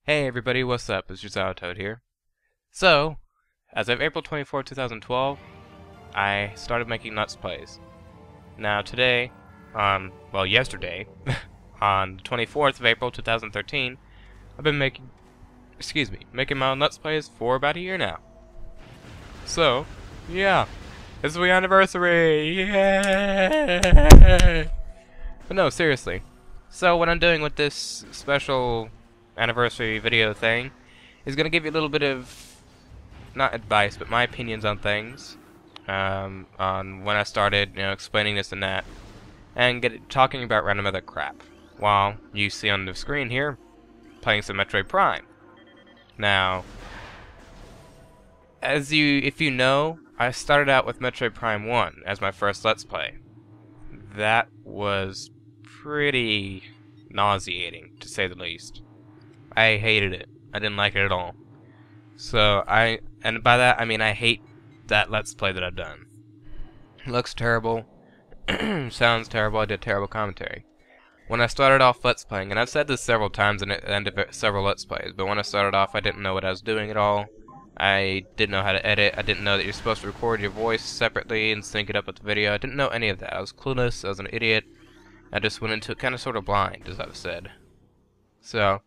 Hey everybody, what's up? It's your allot here. So, as of April 24, 2012, I started making Let's Plays. Now today, yesterday, on the 24th of April 2013, I've been making my own Let's Plays for about a year now. So, yeah, it's the anniversary! Yay! But no, seriously. So what I'm doing with this special anniversary video thing is going to give you a little bit of, not advice, but my opinions on things, on when I started, explaining this and that, and talking about random other crap, while you see on the screen here, playing some Metroid Prime. Now, if you know, I started out with Metroid Prime 1 as my first Let's Play. That was pretty nauseating, to say the least. I hated it. I didn't like it at all. So and by that I mean I hate that Let's Play that I've done. It looks terrible, sounds terrible, I did terrible commentary. When I started off Let's Playing, and I've said this several times in the end of several Let's Plays, but when I started off I didn't know what I was doing at all. I didn't know how to edit, I didn't know that you're supposed to record your voice separately and sync it up with the video. I didn't know any of that. I was clueless, I was an idiot. I just went into it kind of sort of blind, as I've said. So,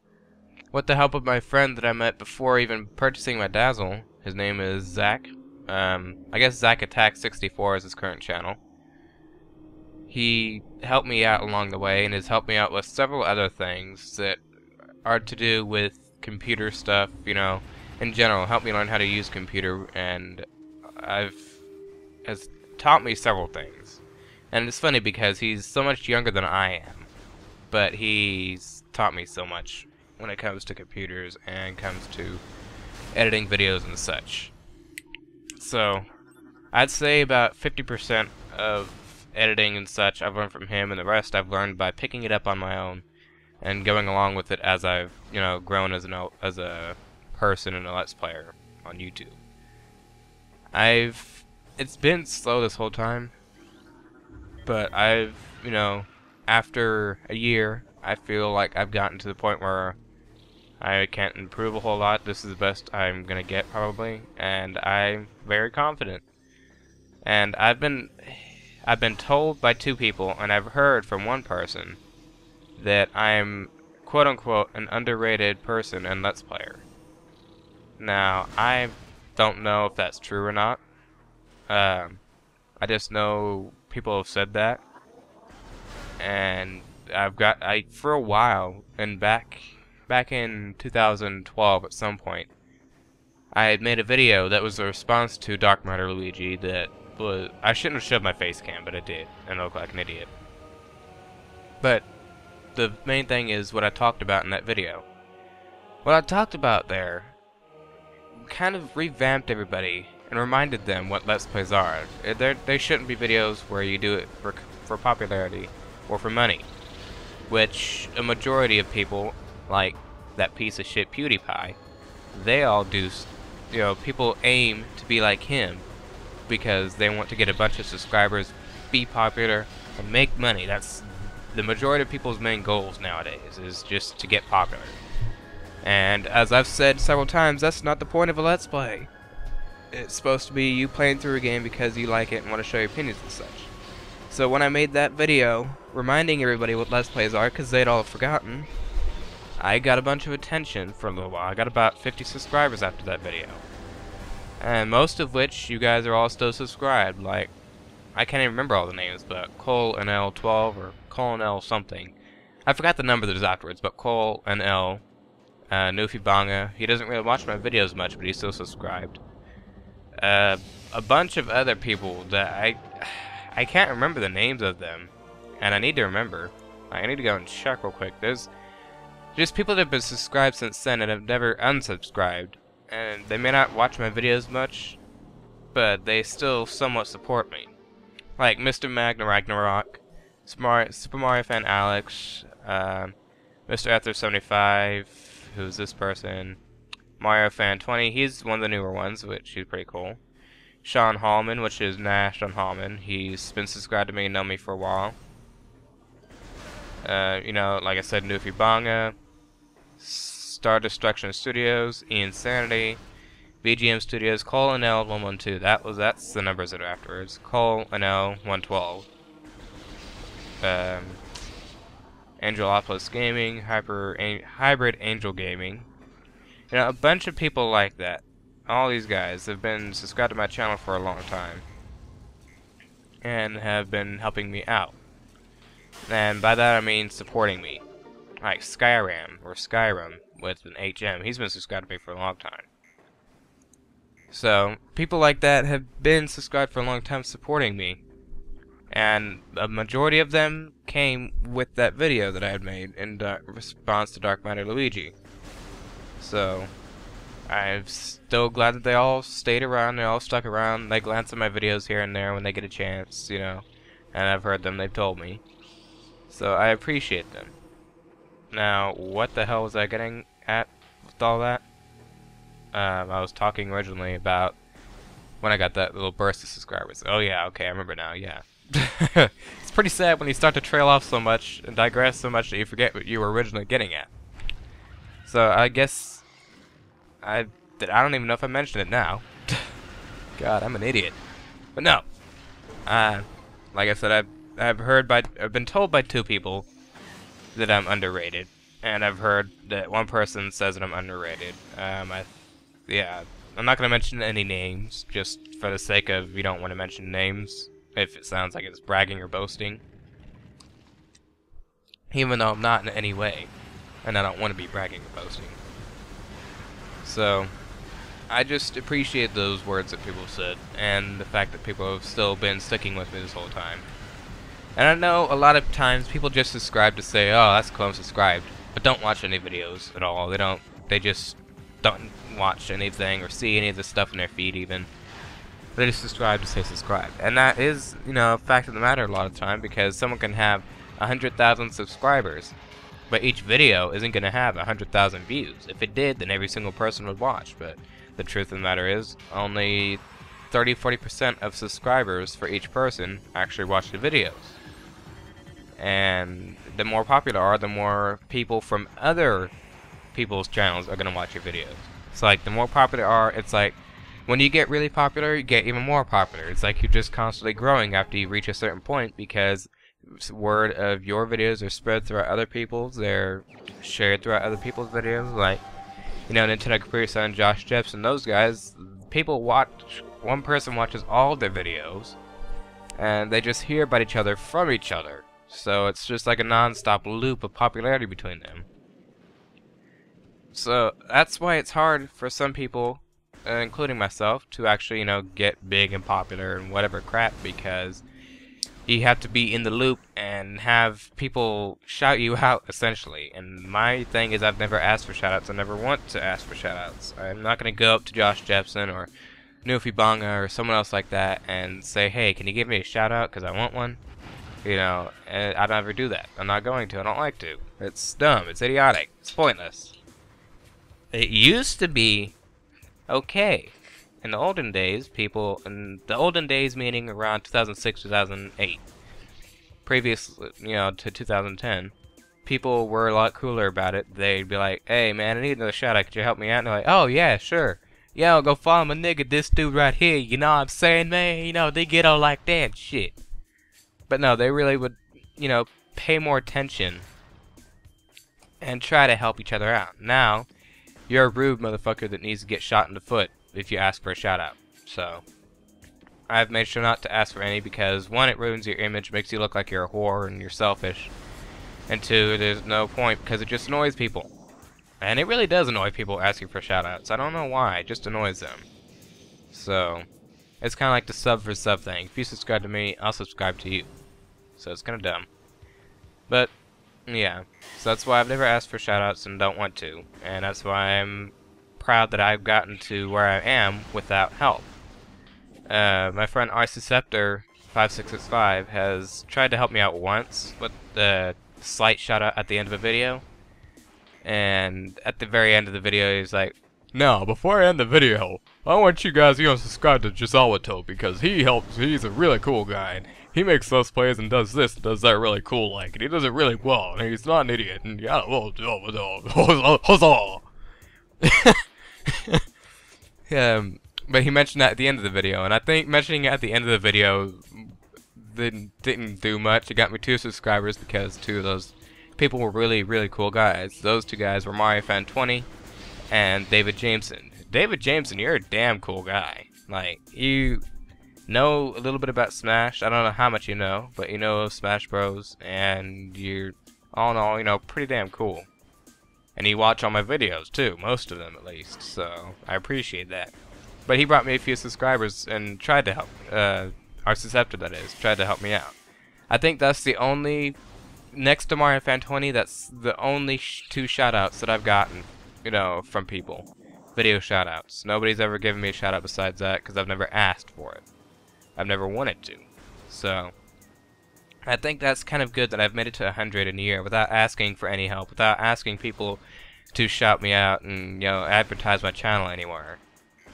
with the help of my friend that I met before even purchasing my Dazzle, his name is Zach. I guess Zach Attack 64 is his current channel. He helped me out along the way and has helped me out with several other things that are to do with computer stuff, in general. Helped me learn how to use computer, and has taught me several things. And it's funny because he's so much younger than I am, but he's taught me so much when it comes to computers and comes to editing videos and such. So, I'd say about 50% of editing and such I've learned from him, and the rest I've learned by picking it up on my own and going along with it as I've, grown as a person and a Let's Player on YouTube. It's been slow this whole time, but after a year, I feel like I've gotten to the point where I can't improve a whole lot. This is the best I'm gonna get, probably, and I'm very confident. And I've been told by two people, and I've heard from one person, that I'm quote-unquote an underrated person and Let's Player. Now, I don't know if that's true or not. I just know people have said that, and for a while, and back in 2012 at some point, I had made a video that was a response to Dark Matter Luigi that was, I shouldn't have shoved my face cam, but I did, and I look like an idiot. But the main thing is what I talked about in that video. What I talked about there kind of revamped everybody and reminded them what Let's Plays are. They shouldn't be videos where you do it for popularity or for money, which a majority of people, like that piece of shit PewDiePie, they all do. People aim to be like him because they want to get a bunch of subscribers, be popular, and make money. That's the majority of people's main goals nowadays, is just to get popular. And as I've said several times, that's not the point of a Let's Play. It's supposed to be you playing through a game because you like it and want to show your opinions and such. So when I made that video, reminding everybody what Let's Plays are, because they'd all forgotten, I got a bunch of attention for a little while. I got about 50 subscribers after that video. And most of which you guys are all still subscribed. Like, I can't even remember all the names, but Cole and L12 or Cole and L something. I forgot the number that was afterwards, but Cole and L, Nufi Banga, he doesn't really watch my videos much, but he's still subscribed. A bunch of other people that I can't remember the names of them, and I need to remember. I need to go and check real quick. There's just people that have been subscribed since then and have never unsubscribed, and they may not watch my videos much, but they still somewhat support me. Like Mr. Magna Ragnarok, Super Mario Fan Alex, Mr. Ether75, who's this person, Mario Fan 20, he's one of the newer ones, which is pretty cool. Sean Hallman, which is Nash on Hallman, he's been subscribed to me and known me for a while. Like I said, Nufi Banga, Star Destruction Studios, Ian Sanity, BGM Studios, Cole and L 112. That's the numbers that are afterwards. Cole and L 112. Angelopolis Gaming, Hybrid Angel Gaming. You know, a bunch of people like that. All these guys have been subscribed to my channel for a long time and have been helping me out. And by that I mean supporting me. Like Skyrim with an HM. He's been subscribed to me for a long time. So, people like that have been subscribed for a long time supporting me. And a majority of them came with that video that I had made in response to Dark Matter Luigi. So, I'm still glad that they all stayed around, they all stuck around, they glance at my videos here and there when they get a chance, you know. And I've heard them, they've told me. So, I appreciate them. Now, what the hell was I getting at with all that? I was talking originally about when I got that little burst of subscribers. Oh yeah, okay, I remember now, yeah. It's pretty sad when you start to trail off so much and digress so much that you forget what you were originally getting at. So I guess I don't even know if I mentioned it now. God, I'm an idiot. But no. Like I said, I've been told by 2 people that I'm underrated, and I've heard that one person says that I'm underrated. Yeah, I'm not gonna mention any names, just for the sake of you don't want to mention names, if it sounds like it's bragging or boasting. Even though I'm not in any way, and I don't want to be bragging or boasting. So, I just appreciate those words that people said, and the fact that people have still been sticking with me this whole time. And I know a lot of times people just subscribe to say, oh, that's cool, I'm subscribed, but don't watch any videos at all. They just don't watch anything or see any of the stuff in their feed even. They just subscribe to say subscribe. And that is, you know, a fact of the matter a lot of the time, because someone can have 100,000 subscribers, but each video isn't going to have 100,000 views. If it did, then every single person would watch, but the truth of the matter is, only 30-40% of subscribers for each person actually watch the videos. And the more popular are, the more people from other people's channels are going to watch your videos. It's like, the more popular are, it's like, when you get really popular, you get even more popular. It's like you're just constantly growing after you reach a certain point, because word of your videos are spread throughout other people's, they're shared throughout other people's videos, like, you know, Nintendo Computer Son, Josh Jepson, those guys, people watch, one person watches all their videos, and they just hear about each other from each other. So it's just like a non-stop loop of popularity between them. So that's why it's hard for some people, including myself, to actually, you know, get big and popular and whatever crap, because you have to be in the loop and have people shout you out, essentially. And my thing is, I've never asked for shoutouts. I never want to ask for shoutouts. I'm not going to go up to Josh Jepson or Nufi Bonga or someone else like that and say, hey, can you give me a shoutout because I want one? You know, and I don't ever do that. I'm not going to. I don't like to. It's dumb. It's idiotic. It's pointless. It used to be okay. In the olden days, meaning around 2006, 2008, previous, you know, to 2010, people were a lot cooler about it. They'd be like, hey man, I need another shout out, could you help me out? And they're like, oh yeah, sure. Yo, go follow my nigga, this dude right here, you know what I'm saying, man? You know, they get all like that and shit. But no, they really would, you know, pay more attention and try to help each other out. Now, you're a rude motherfucker that needs to get shot in the foot if you ask for a shout out. So, I've made sure not to ask for any because, one, it ruins your image, makes you look like you're a whore and you're selfish. And two, there's no point because it just annoys people. And it really does annoy people asking for shout outs. I don't know why, it just annoys them. So, it's kind of like the sub for sub thing. If you subscribe to me, I'll subscribe to you. So it's kind of dumb. But, yeah. So that's why I've never asked for shout outs and don't want to. And that's why I'm proud that I've gotten to where I am without help. My friend RCceptor5665 has tried to help me out once with the slight shout out at the end of a video. And at the very end of the video, he's like, now, before I end the video, I want you guys to subscribe to Gisalato because he's a really cool guy. And he makes Let's Plays and does this and does that really cool, like, and he does it really well, and he's not an idiot, and yeah, well, huzzah! But he mentioned that at the end of the video, and I think mentioning it at the end of the video didn't do much. It got me 2 subscribers because 2 of those people were really, really cool guys. Those 2 guys were Mario Fan 20 and David Jameson. David Jameson, you're a damn cool guy. Like, you know a little bit about Smash. I don't know how much you know, but you know Smash Bros. And you're, all in all, you know, pretty damn cool. And you watch all my videos too, most of them at least, so I appreciate that. But he brought me a few subscribers and tried to help, Arceceptor that is, tried to help me out. I think that's the only, next to Mario Fan 20, that's the only 2 shoutouts that I've gotten, you know, from people. Video shoutouts. Nobody's ever given me a shoutout besides that, because I've never asked for it. I've never wanted to. So, I think that's kind of good that I've made it to 100 in a year without asking for any help, without asking people to shout me out and, you know, advertise my channel anywhere.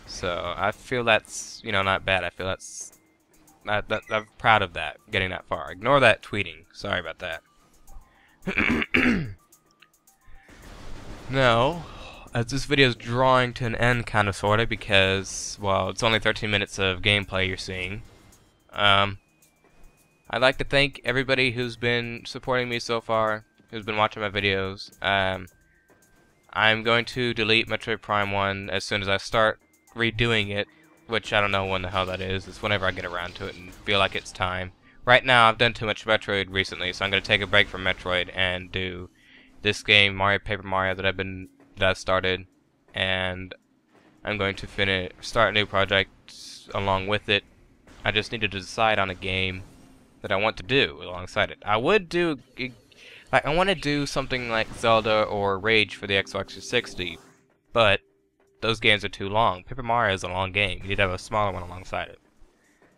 So, I feel that's, you know, not bad. I feel that's, I'm proud of that, getting that far. Ignore that tweeting. Sorry about that. Now, as this video is drawing to an end, kind of, sort of, because, well, it's only 13 minutes of gameplay you're seeing. I'd like to thank everybody who's been supporting me so far, who's been watching my videos. I'm going to delete Metroid Prime 1 as soon as I start redoing it, which I don't know when the hell that is. It's whenever I get around to it and feel like it's time. Right now, I've done too much Metroid recently, so I'm going to take a break from Metroid and do this game, Paper Mario, that I've started, and I'm going to start a new project along with it. I just need to decide on a game that I want to do alongside it. I would do, like, I want to do something like Zelda or Rage for the Xbox 360, but those games are too long. Paper Mario is a long game. You need to have a smaller one alongside it.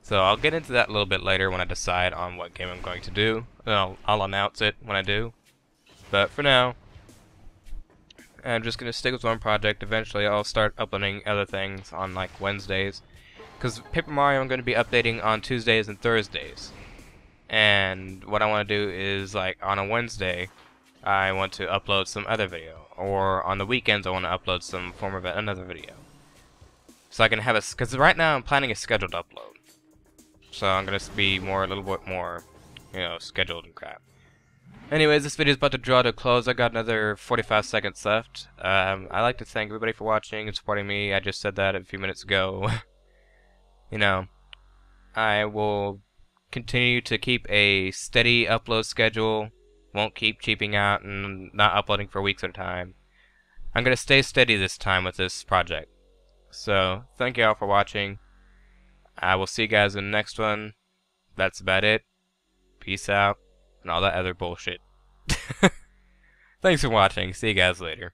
So I'll get into that a little bit later when I decide on what game I'm going to do. I'll announce it when I do. But for now, I'm just going to stick with one project. Eventually I'll start uploading other things on like Wednesdays. Because Paper Mario I'm going to be updating on Tuesdays and Thursdays. And what I want to do is, like, on a Wednesday, I want to upload some other video. Or on the weekends I want to upload some form of another video. So I can have because right now I'm planning a scheduled upload. So I'm going to be a little bit more, you know, scheduled and crap. Anyways, this video is about to draw to a close. I got another 45 seconds left. I'd like to thank everybody for watching and supporting me. I just said that a few minutes ago. You know, I will continue to keep a steady upload schedule. Won't keep cheaping out and not uploading for weeks at a time. I'm going to stay steady this time with this project. So, thank you all for watching. I will see you guys in the next one. That's about it. Peace out. And all that other bullshit. Thanks for watching. See you guys later.